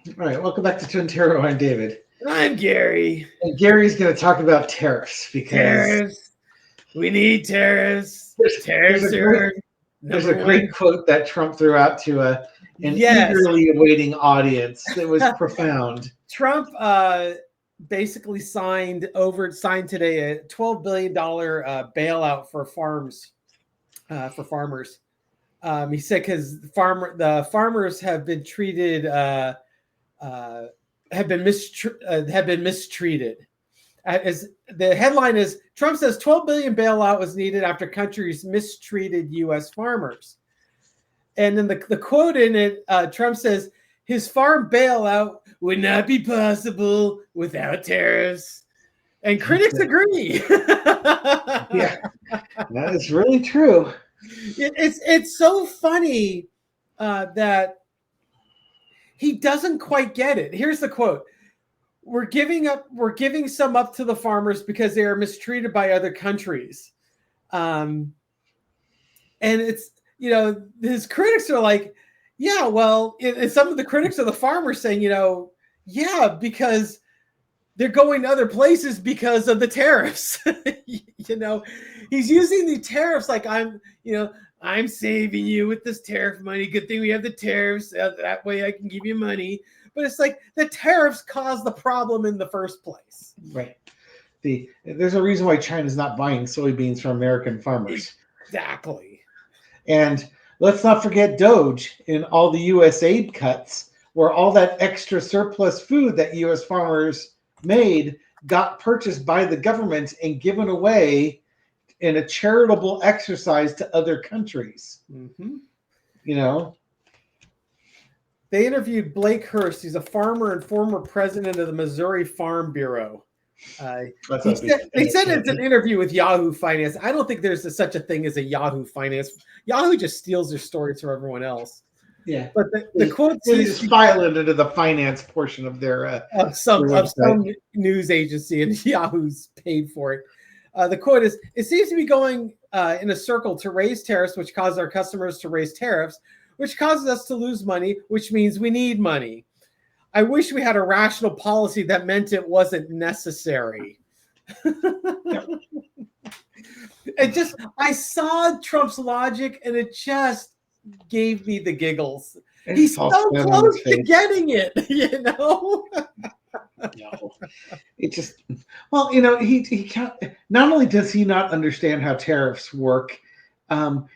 All right, welcome back to Twin Tarot. I'm David. I'm Gary. And Gary's going to talk about tariffs because Tariffs. We need tariffs. there's, there's Tariffs a great are there's number a great one. quote that Trump threw out to an Yes. eagerly awaiting audience that was profound. Trump basically signed today a $12 billion bailout for farmers. He said because the farmers have been treated have been mistreated. As the headline is, Trump says 12 billion bailout was needed after countries mistreated U.S. farmers. And then the quote in it, Trump says his farm bailout would not be possible without tariffs. And critics agree. Yeah, that is really true. It's so funny that he doesn't quite get it. Here's the quote. We're giving some up to the farmers because they are mistreated by other countries. And it's, his critics are like, yeah, well, and some of the critics of the farmers saying, yeah, because they're going to other places because of the tariffs. He's using the tariffs like I'm saving you with this tariff money. Good thing we have the tariffs. That way I can give you money. But it's like the tariffs caused the problem in the first place. Right. There's a reason why China's not buying soybeans from American farmers. Exactly. And let's not forget Doge in all the U.S. aid cuts, where all that extra surplus food that U.S. farmers made got purchased by the government and given away in a charitable exercise to other countries. Mm-hmm. They interviewed Blake Hurst. He's a farmer and former president of the Missouri Farm Bureau. They said it's an interview with Yahoo Finance. I don't think there's such a thing as a Yahoo Finance. Yahoo just steals their stories from everyone else. Yeah, but the quote they just file it into the finance portion of their of some news agency, and Yahoo's paid for it. The quote is: "It seems to be going in a circle to raise tariffs, which causes our customers to raise tariffs, which causes us to lose money, which means we need money. I wish we had a rational policy that meant it wasn't necessary." I saw Trump's logic, and it just gave me the giggles. He's so close to getting it, No, it just, well, he can't. Not only does he not understand how tariffs work,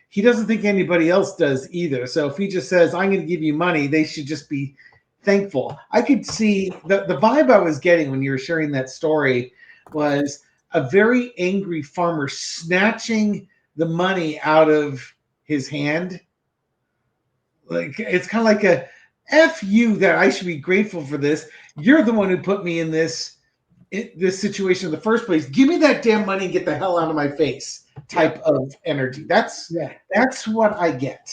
he doesn't think anybody else does either. So if he just says, "I'm going to give you money," they should just be thankful. I could see the vibe I was getting when you were sharing that story was a very angry farmer snatching the money out of his hand. Like, it's kind of like a F you that I should be grateful for this. You're the one who put me in this situation in the first place. Give me that damn money and get the hell out of my face type of energy. That's what I get.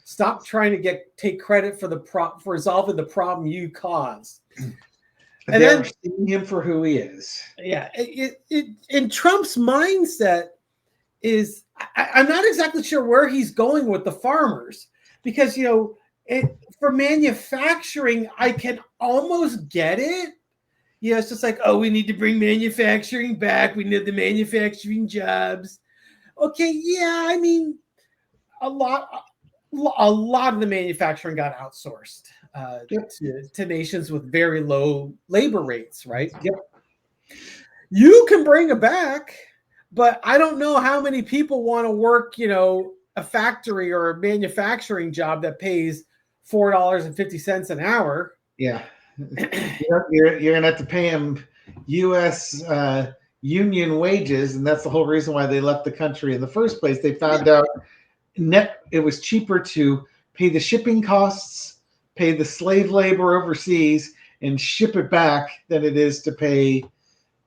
Stop trying to take credit for for resolving the problem you caused. And then seeing him for who he is. Yeah, in Trump's mindset is, I'm not exactly sure where he's going with the farmers, because for manufacturing I can almost get it. It's just like, oh, we need to bring manufacturing back. We need the manufacturing jobs. Okay, yeah, I mean, a lot of the manufacturing got outsourced to nations with very low labor rates, right? Yep. You can bring it back, but I don't know how many people want to work, a factory or a manufacturing job that pays $4.50 an hour. Yeah. You're going to have to pay them U.S. Union wages, and that's the whole reason why they left the country in the first place. They found out it was cheaper to pay the shipping costs, pay the slave labor overseas, and ship it back than it is to pay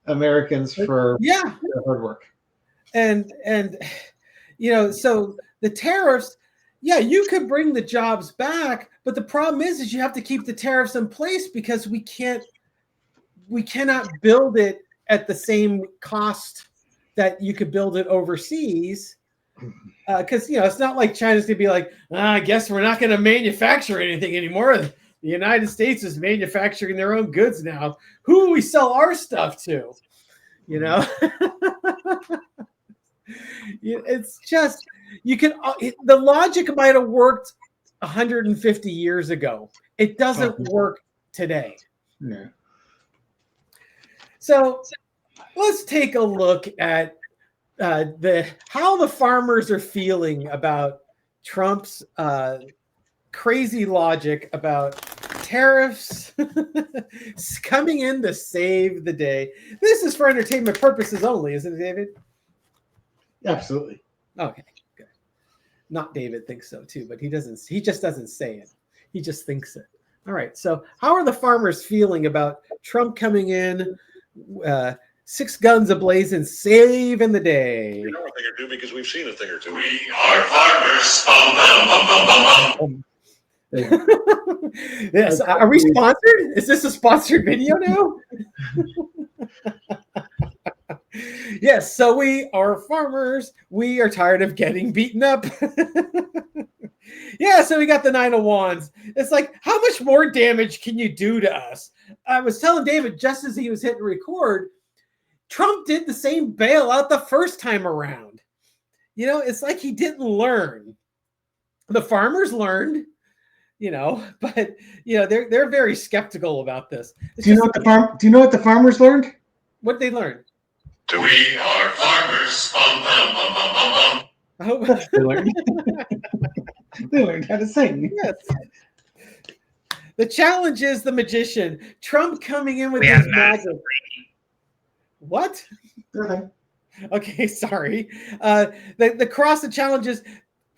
Americans for their hard work. And so the tariffs, you could bring the jobs back, but the problem is you have to keep the tariffs in place because we cannot build it at the same cost that you could build it overseas. Because it's not like China's gonna be like, I guess we're not gonna manufacture anything anymore. The United States is manufacturing their own goods now. Who do we sell our stuff to? You know, it's just the logic might have worked 150 years ago. It doesn't work today. Yeah. So let's take a look at how the farmers are feeling about Trump's crazy logic about tariffs coming in to save the day. This is for entertainment purposes only, isn't it, David? Absolutely. Okay, good. Not David thinks so too, but he just doesn't say it. He just thinks it. All right. So how are the farmers feeling about Trump coming in, 6 guns ablazing, saving the day? We know a thing or two because we've seen a thing or two. We are farmers. Bum, bum, bum, bum, bum, bum. Yes. Are we sponsored? Is this a sponsored video now? Yes. So we are farmers. We are tired of getting beaten up. Yeah. So we got the 9 of Wands. It's like, how much more damage can you do to us? I was telling David just as he was hitting record, Trump did the same bailout the first time around. You know, it's like he didn't learn. The farmers learned. You know, but you know they're very skeptical about this. Do you know what the farmers learned? What did they learn? We are farmers. Bum, bum, bum, bum, bum, bum. They learned how to sing. Yes. The challenge is the magician. Trump coming in with his magic. What? Okay, sorry. The cross the challenge is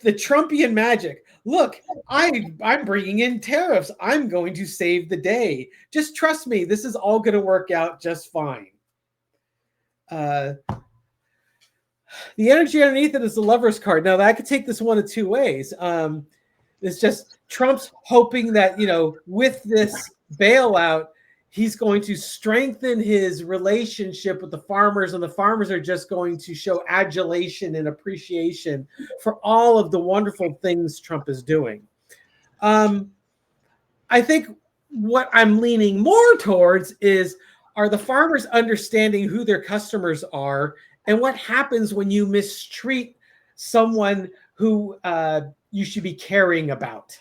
the Trumpian magic. Look, I'm bringing in tariffs. I'm going to save the day. Just trust me. This is all going to work out just fine. The energy underneath it is the Lover's card. Now, I could take this one of two ways. It's just Trump's hoping that, you know, with this bailout, he's going to strengthen his relationship with the farmers, and the farmers are just going to show adulation and appreciation for all of the wonderful things Trump is doing. I think what I'm leaning more towards are the farmers understanding who their customers are and what happens when you mistreat someone who you should be caring about.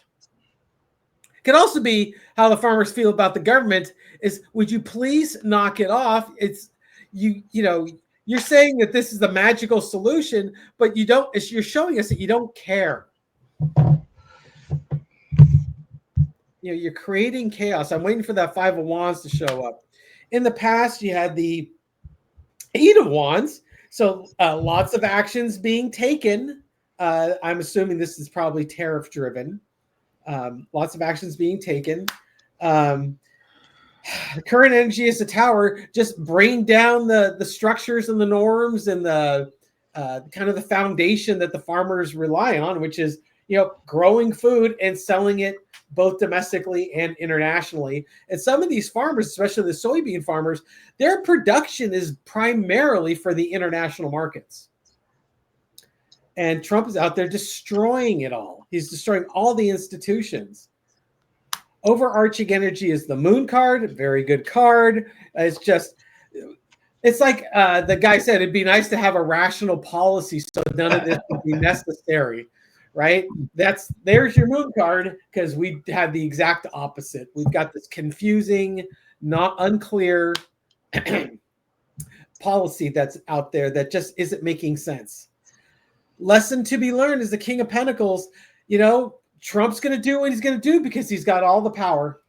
It can also be how the farmers feel about the government is, would you please knock it off? It's you know, you're saying that this is the magical solution, but you're showing us that you don't care. You know, you're creating chaos. I'm waiting for that 5 of Wands to show up. In the past, you had the 8 of Wands. So lots of actions being taken. I'm assuming this is probably tariff driven. Lots of actions being taken. The current energy is the Tower, just bring down the structures and the norms and the kind of the foundation that the farmers rely on, which is, you know, growing food and selling it both domestically and internationally. And some of these farmers, especially the soybean farmers, their production is primarily for the international markets. And Trump is out there destroying it all. He's destroying all the institutions. Overarching energy is the Moon card. Very good card. It's like the guy said, it'd be nice to have a rational policy so none of this would be necessary, right? There's your Moon card, because we have the exact opposite. We've got this confusing, not unclear policy that's out there that just isn't making sense. Lesson to be learned is the King of Pentacles. You know, Trump's going to do what he's going to do because he's got all the power.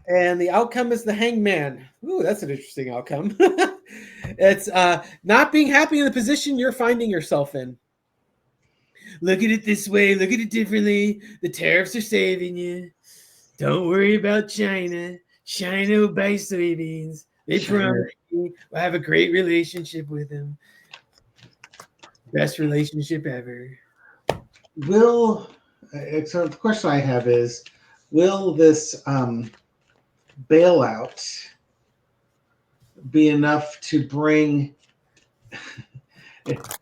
And the outcome is the Hangman. Ooh, that's an interesting outcome. It's not being happy in the position you're finding yourself in. Look at it this way. Look at it differently. The tariffs are saving you. Don't worry about China. China will buy soybeans. They promise me we'll have a great relationship with them. Best relationship ever. So the question I have is, will this bailout be enough to bring...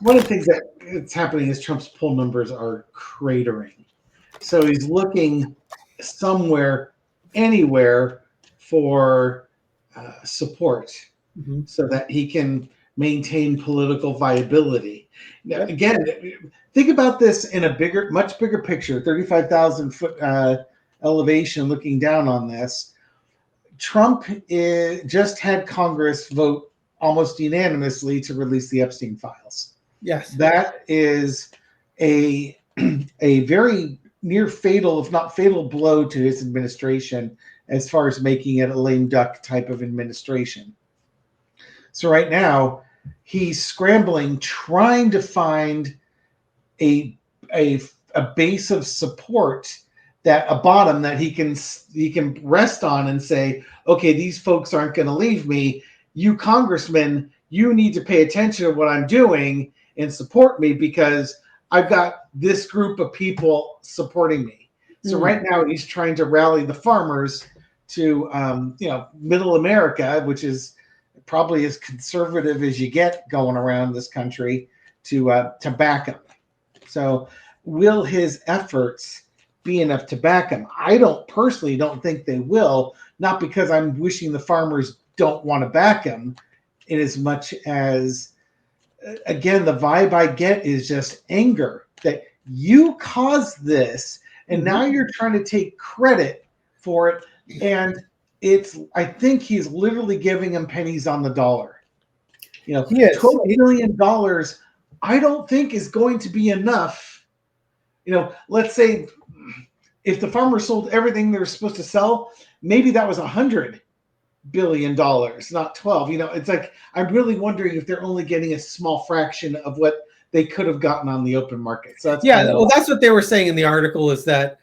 One of the things that's happening is Trump's poll numbers are cratering. So he's looking somewhere, anywhere for support so that he can maintain political viability. Now, again, think about this in a bigger, much bigger picture, 35,000 foot elevation looking down on this. Trump just had Congress vote almost unanimously to release the Epstein files. Yes. That is a very near fatal, if not fatal, blow to his administration as far as making it a lame duck type of administration. So right now, he's scrambling, trying to find a base of support, that a bottom that he can rest on and say, okay, these folks aren't going to leave me. You congressmen, you need to pay attention to what I'm doing and support me because I've got this group of people supporting me. So right now he's trying to rally the farmers to, middle America, which is probably as conservative as you get going around this country, to back him. So will his efforts be enough to back him? I personally don't think they will, not because I'm wishing the farmers don't want to back him, in as much as, again, the vibe I get is just anger that you caused this and now you're trying to take credit for it. And I think he's literally giving him pennies on the dollar. $12 million, I don't think is going to be enough. Let's say if the farmers sold everything they were supposed to sell, maybe that was $100 billion, not 12. It's like, I'm really wondering if they're only getting a small fraction of what they could have gotten on the open market. So that's what they were saying in the article, is that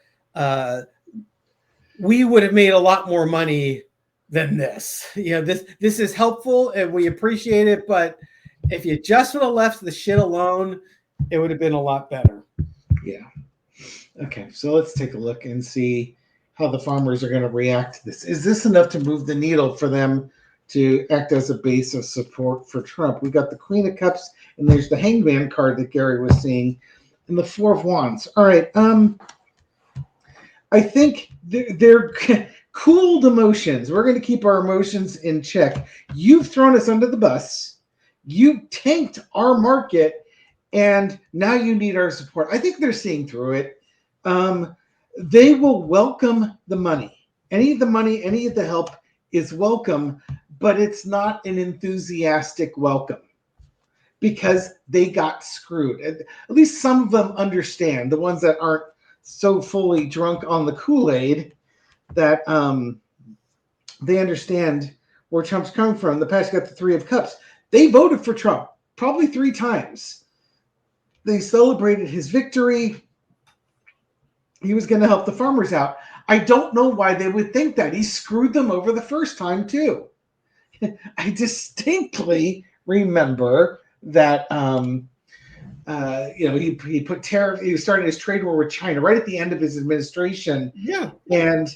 we would have made a lot more money than this. This is helpful and we appreciate it, but if you just would have left the shit alone, it would have been a lot better. Yeah. Okay, so let's take a look and see how the farmers are going to react to this. Is this enough to move the needle for them to act as a base of support for Trump? We got the Queen of Cups, and there's the Hangman card that Gary was seeing, and the Four of Wands. All right, I think they're cooled emotions. We're going to keep our emotions in check. You've thrown us under the bus. You tanked our market, and now you need our support. I think they're seeing through it. They will welcome the money. Any of the help is welcome, but it's not an enthusiastic welcome because they got screwed. At least some of them understand, the ones that aren't so fully drunk on the Kool-Aid, that they understand where Trump's coming from. The past got the Three of Cups. They voted for Trump probably 3 times. They celebrated his victory. He was going to help the farmers out. I don't know why they would think that. He screwed them over the first time too. I distinctly remember that he put tariff. He was starting his trade war with China right at the end of his administration. Yeah, and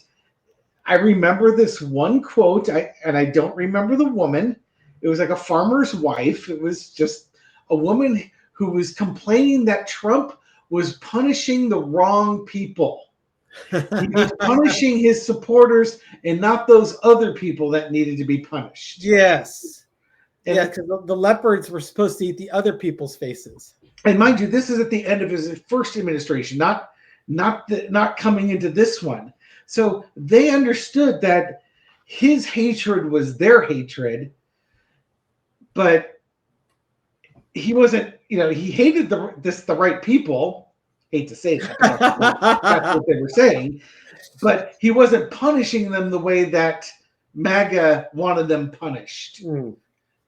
I remember this one quote. I don't remember the woman. It was like a farmer's wife. It was just a woman who was complaining that Trump was punishing the wrong people. He was punishing his supporters and not those other people that needed to be punished. Yes. Because the leopards were supposed to eat the other people's faces. And mind you, this is at the end of his first administration, not coming into this one. So they understood that his hatred was their hatred, but he wasn't, he hated the right people. Hate to say that. That's what they were saying. But he wasn't punishing them the way that MAGA wanted them punished.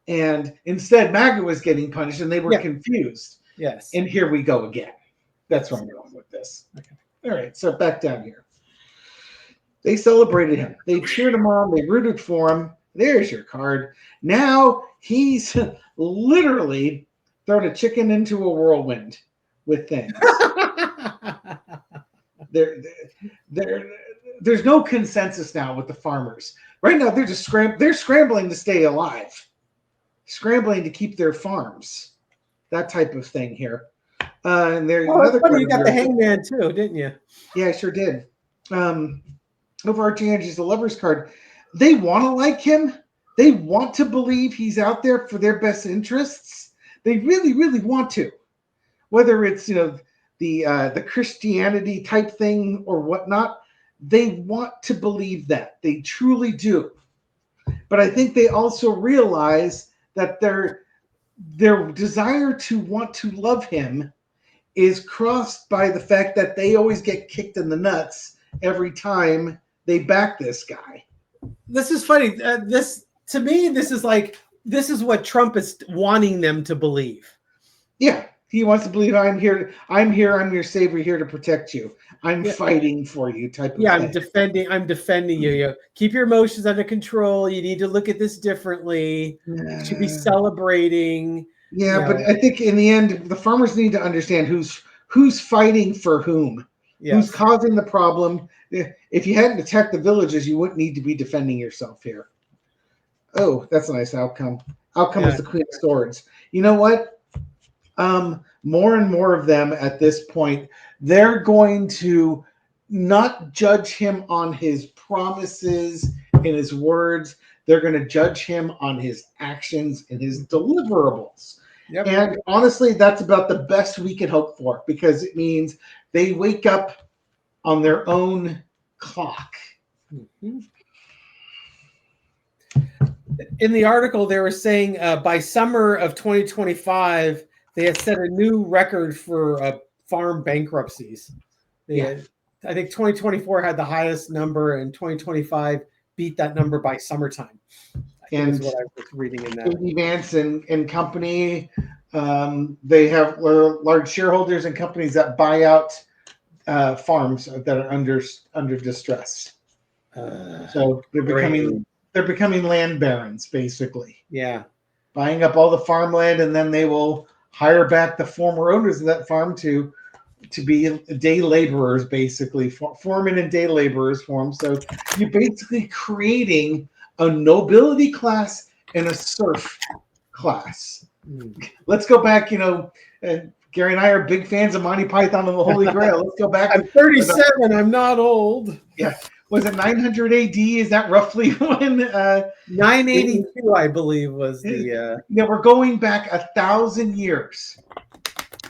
And instead, MAGA was getting punished, and they were confused. Yes. And here we go again. That's where I'm going with this. Okay. All right, so back down here. They celebrated him. They cheered him on. They rooted for him. There's your card. Now he's literally thrown a chicken into a whirlwind with things. There's no consensus now with the farmers. Right now, they're just scrambling to stay alive, scrambling to keep their farms. That type of thing here. And there's Oh, another that's funny. card You got under the it. Hangman too, didn't you? Yeah, I sure did. Overarching energy is the Lover's card. They want to like him. They want to believe he's out there for their best interests. They really, really want to. Whether it's the Christianity type thing or whatnot, they want to believe that. They truly do. But I think they also realize that their desire to want to love him is crossed by the fact that they always get kicked in the nuts every time they back this guy. This is funny. This to me, this is what Trump is wanting them to believe. Yeah, he wants to believe I'm here. I'm your savior, here to protect you. I'm fighting for you, type of thing. I'm defending you. Keep your emotions under control. You need to look at this differently. You should be celebrating. Yeah, but I think in the end, the farmers need to understand who's fighting for whom, who's causing the problem. If you hadn't attacked the villages, you wouldn't need to be defending yourself here. Oh, that's a nice outcome. Outcome is the Queen of Swords. You know what? More and more of them at this point, they're going to not judge him on his promises and his words. They're going to judge him on his actions and his deliverables. Yep. And honestly, that's about the best we can hope for, because it means they wake up on their own clock. Mm-hmm. In the article, they were saying by summer of 2025, they had set a new record for farm bankruptcies. I think 2024 had the highest number, and 2025 beat that number by summertime. And what I was reading in that. J.D. Vance and company, they have large shareholders and companies that buy out farms that are under distress. So they're becoming land barons, basically. Yeah, buying up all the farmland, and then they will hire back the former owners of that farm to be day laborers, basically, foremen and day laborers for them. So you're basically creating a nobility class and a serf class. Let's go back, Gary and I are big fans of Monty Python and the Holy Grail. Let's go back. I'm 37. I'm not old. Yeah. Was it 900 AD? Is that roughly when? 982, I believe, was the. Yeah, we're going back 1,000 years.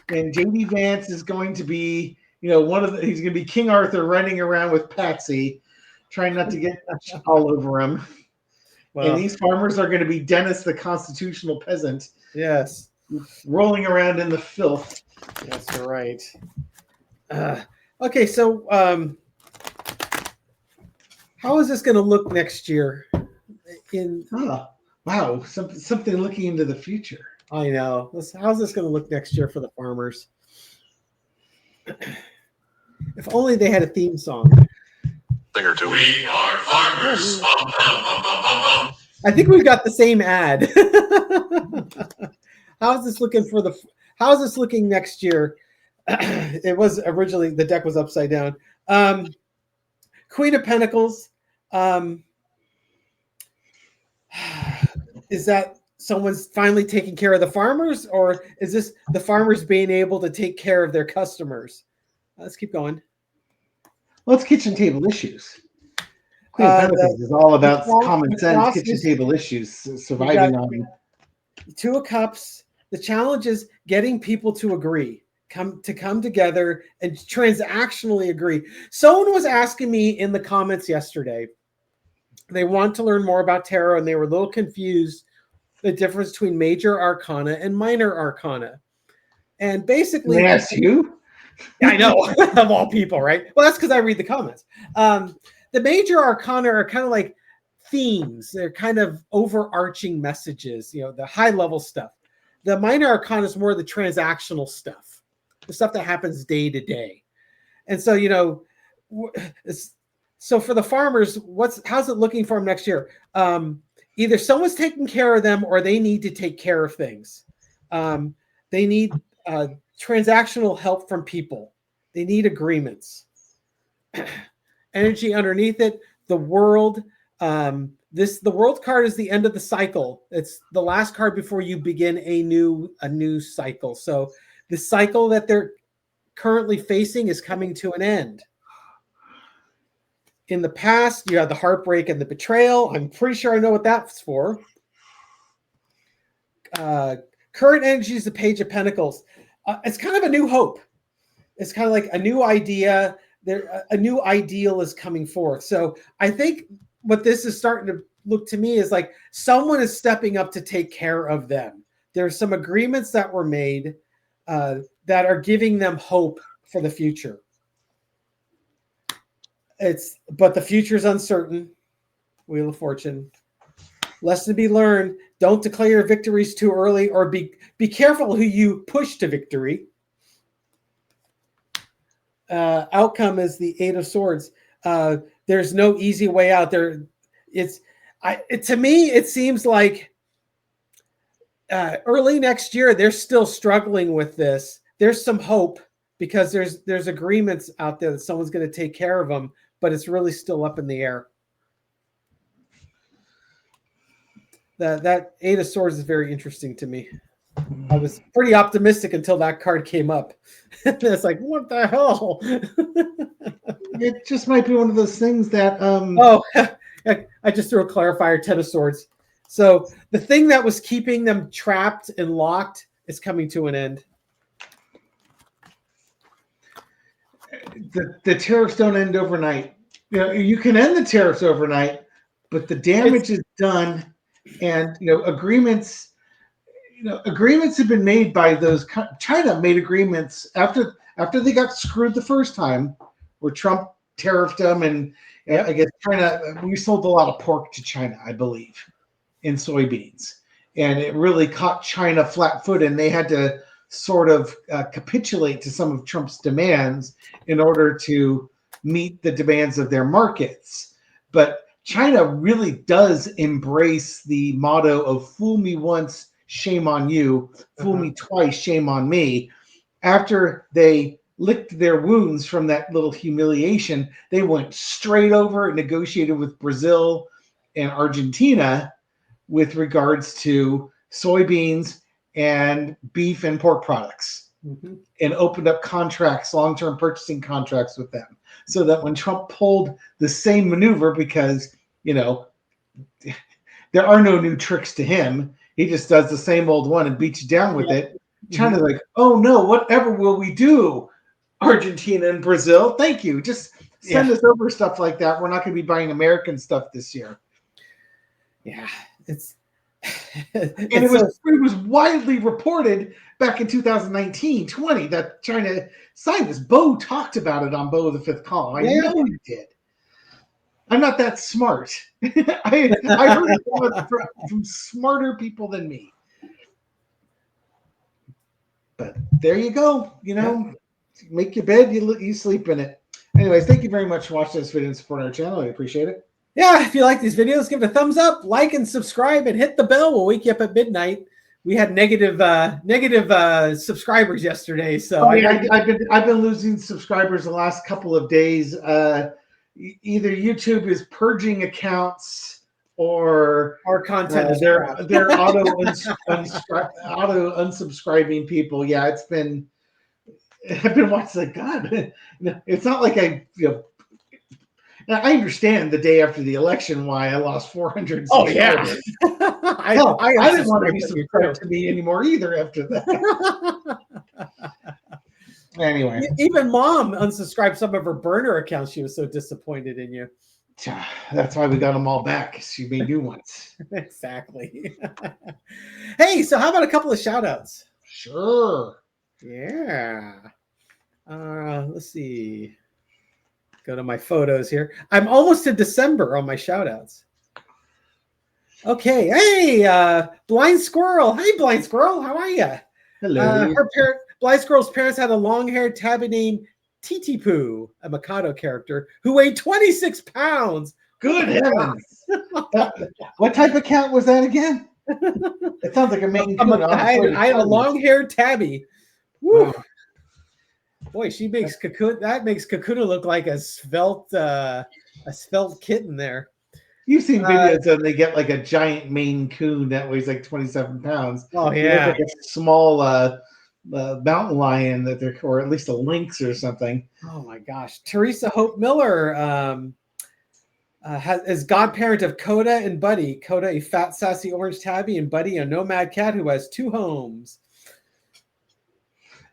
And J.D. Vance is going to be, he's going to be King Arthur running around with Patsy, trying not to get all over him. Well, and these farmers are going to be Dennis, the constitutional peasant. Yes. Rolling around in the filth. That's right. Okay, so how is this going to look next year? Wow, something looking into the future. I know. How's this going to look next year for the farmers? If only they had a theme song. Thing or two. We are farmers. I think we've got the same ad. How's this looking next year? It was originally, the deck was upside down. Queen of Pentacles. Is that someone's finally taking care of the farmers, or is this the farmers being able to take care of their customers? Let's keep going. Well, it's kitchen table issues. Queen of Pentacles is all about common sense, kitchen table issues, surviving on. Two of Cups. The challenge is getting people to agree, come together and transactionally agree. Someone was asking me in the comments yesterday, they want to learn more about tarot, and they were a little confused the difference between major arcana and minor arcana. And basically, they asked you? I know, of all people, right? Well, that's because I read the comments. The major arcana are kind of like themes. They're kind of overarching messages, the high level stuff. The minor arcana is more the transactional stuff, the stuff that happens day to day. And so, so for the farmers, how's it looking for them next year? Either someone's taking care of them, or they need to take care of things. They need transactional help from people. They need agreements. Energy underneath it, the world. The world card is the end of the cycle. It's the last card before you begin a new cycle. So the cycle that they're currently facing is coming to an end. In the past, you had the heartbreak and the betrayal. I'm pretty sure I know what that's for. Current energy is the Page of Pentacles. It's kind of a new hope. It's kind of like a new idea. A new ideal is coming forth. So I think what this is starting to look to me is like someone is stepping up to take care of them. There's some agreements that were made that are giving them hope for the future. But the future is uncertain. Wheel of Fortune. Lesson to be learned: don't declare your victories too early, or be careful who you push to victory. Outcome is the Eight of Swords. There's no easy way out there. To me, it seems like early next year they're still struggling with this. There's some hope because there's agreements out there that someone's going to take care of them, but it's really still up in the air. That Eight of Swords is very interesting to me. I was pretty optimistic until that card came up. It's like, what the hell? It just might be one of those things that I just threw a clarifier, 10 of Swords. So the thing that was keeping them trapped and locked is coming to an end. The tariffs don't end overnight. You can end the tariffs overnight, but the damage is done, and agreements. Agreements have been made by those. China made agreements after they got screwed the first time, where Trump tariffed them, and I guess China. We sold a lot of pork to China, I believe, in soybeans, and it really caught China flat-footed, and they had to sort of capitulate to some of Trump's demands in order to meet the demands of their markets. But China really does embrace the motto of "fool me once, shame on you, fool me twice, shame on me." After they licked their wounds from that little humiliation, they went straight over and negotiated with Brazil and Argentina with regards to soybeans and beef and pork products, and opened up contracts, long-term purchasing contracts with them, so that when Trump pulled the same maneuver, because there are no new tricks to him, he just does the same old one and beats you down with it. China's like, oh no, whatever will we do, Argentina and Brazil? Thank you. Just send us over stuff like that. We're not going to be buying American stuff this year. Yeah, it was widely reported back in 2019-20 that China signed this. Bo talked about it on Bo of the Fifth Column. I know he did. I'm not that smart. I heard it from smarter people than me. But there you go. Make your bed, you sleep in it. Anyways, thank you very much for watching this video and supporting our channel. I appreciate it. Yeah, if you like these videos, give it a thumbs up, like and subscribe, and hit the bell. We'll wake you up at midnight. We had negative subscribers yesterday, so I've been losing subscribers the last couple of days. Either YouTube is purging accounts, or our content is they're auto unsubscribing people. Yeah, I've been watching. Like, God, it's not like I understand the day after the election why I lost 400 subscribers. I didn't want to be subscribed to me anymore either after that. Anyway, even Mom unsubscribed some of her burner accounts. She was so disappointed in you. That's why we got them all back. She made new ones. Exactly. Hey, so how about a couple of shout outs? Sure. Yeah. Let's see. Go to my photos here. I'm almost to December on my shout outs. Okay. Hey, Blind Squirrel. Hey, Blind Squirrel. How are you? Hello. Blind Squirrel's parents had a long-haired tabby named Titi Poo, a Mikado character, who weighed 26 pounds. Good heavens. What type of cat was that again? It sounds like a Maine Coon. I had a long-haired tabby. Woo. Wow. Boy, she makes Kakuna look like a svelte kitten there. You've seen videos and they get like a giant Maine Coon that weighs like 27 pounds. Oh yeah, like a small mountain lion that they're, or at least a lynx or something. Oh my gosh. Teresa Hope Miller is godparent of Coda and Buddy. Coda, a fat, sassy orange tabby, and Buddy, a nomad cat who has 2 homes.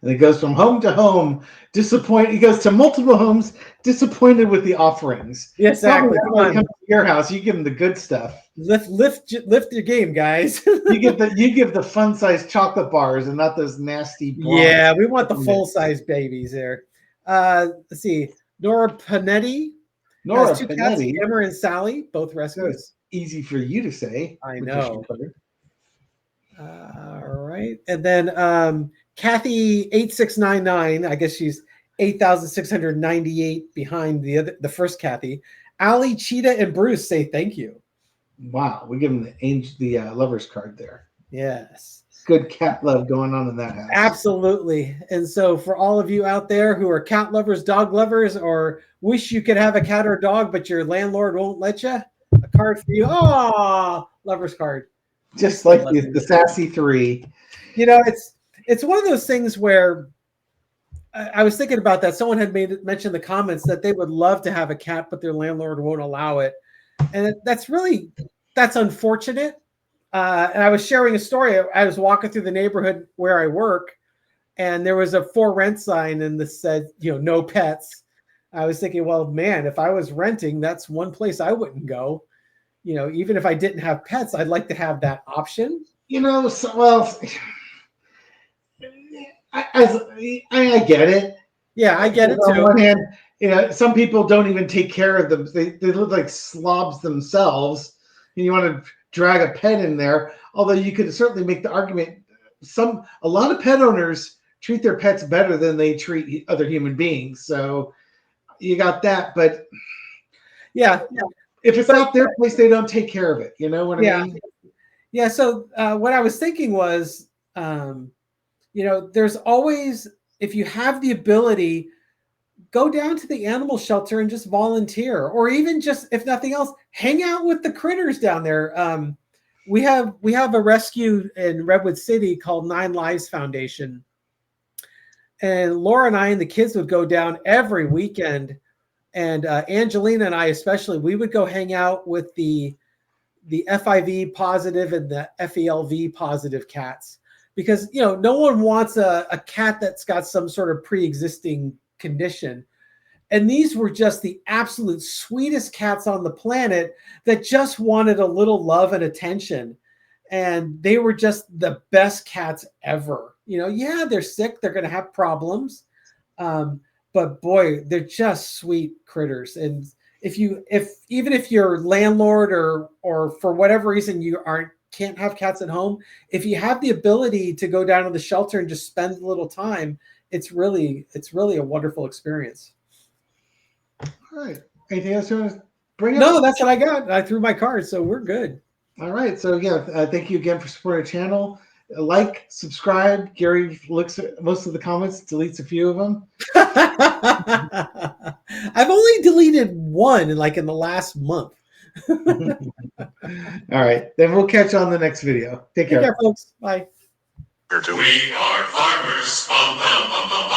And it goes from home to home, disappointed. He goes to multiple homes, disappointed with the offerings. Yes, exactly. Come on. Come to your house, you give them the good stuff. Lift your game, guys. You give the fun sized chocolate bars and not those nasty. Yeah, we want the full size babies there. Let's see, Nora Panetti. Nora has 2 cats, Panetti. Emmer and Sally, both rescues. Easy for you to say. I know. All right, and then Kathy 8699. I guess she's 8,698 behind the first Kathy. Allie, Cheetah, and Bruce say thank you. Wow, we give them the lover's card there. Yes. Good cat love going on in that house. Absolutely. And so for all of you out there who are cat lovers, dog lovers, or wish you could have a cat or a dog, but your landlord won't let you, a card for you. Oh, lover's card. Just like the sassy 3. You know, it's one of those things where I was thinking about that. Someone had mentioned in the comments that they would love to have a cat, but their landlord won't allow it. And that's unfortunate. And I was sharing a story. I was walking through the neighborhood where I work, and there was a for rent sign, and this said, no pets. I was thinking, well, man, if I was renting, that's one place I wouldn't go. Even if I didn't have pets, I'd like to have that option. I get it. Yeah, I get it too. On one hand, some people don't even take care of them. They look like slobs themselves, and you want to drag a pet in there. Although you could certainly make the argument, a lot of pet owners treat their pets better than they treat other human beings. So you got that, but yeah. If it's not their place, they don't take care of it. You know what I mean? Yeah. So what I was thinking was, there's always, if you have the ability, go down to the animal shelter and just volunteer, or even just, if nothing else, hang out with the critters down there. We have a rescue in Redwood City called 9 Lives Foundation. And Laura and I and the kids would go down every weekend. And Angelina and I especially, we would go hang out with the FIV positive and the FELV positive cats. Because, no one wants a cat that's got some sort of pre-existing condition. And these were just the absolute sweetest cats on the planet that just wanted a little love and attention. And they were just the best cats ever. They're sick, they're going to have problems. But boy, they're just sweet critters. And even if your landlord or for whatever reason you can't have cats at home, if you have the ability to go down to the shelter and just spend a little time, it's really a wonderful experience. All right. Anything else you want to bring up? No, that's what I got. I threw my card, so we're good. All right. So thank you again for supporting the channel. Like, subscribe. Gary looks at most of the comments, deletes a few of them. I've only deleted one in the last month. All right. Then we'll catch you on the next video. Take care, folks. Bye. We are farmers. Bum, bum, bum, bum, bum.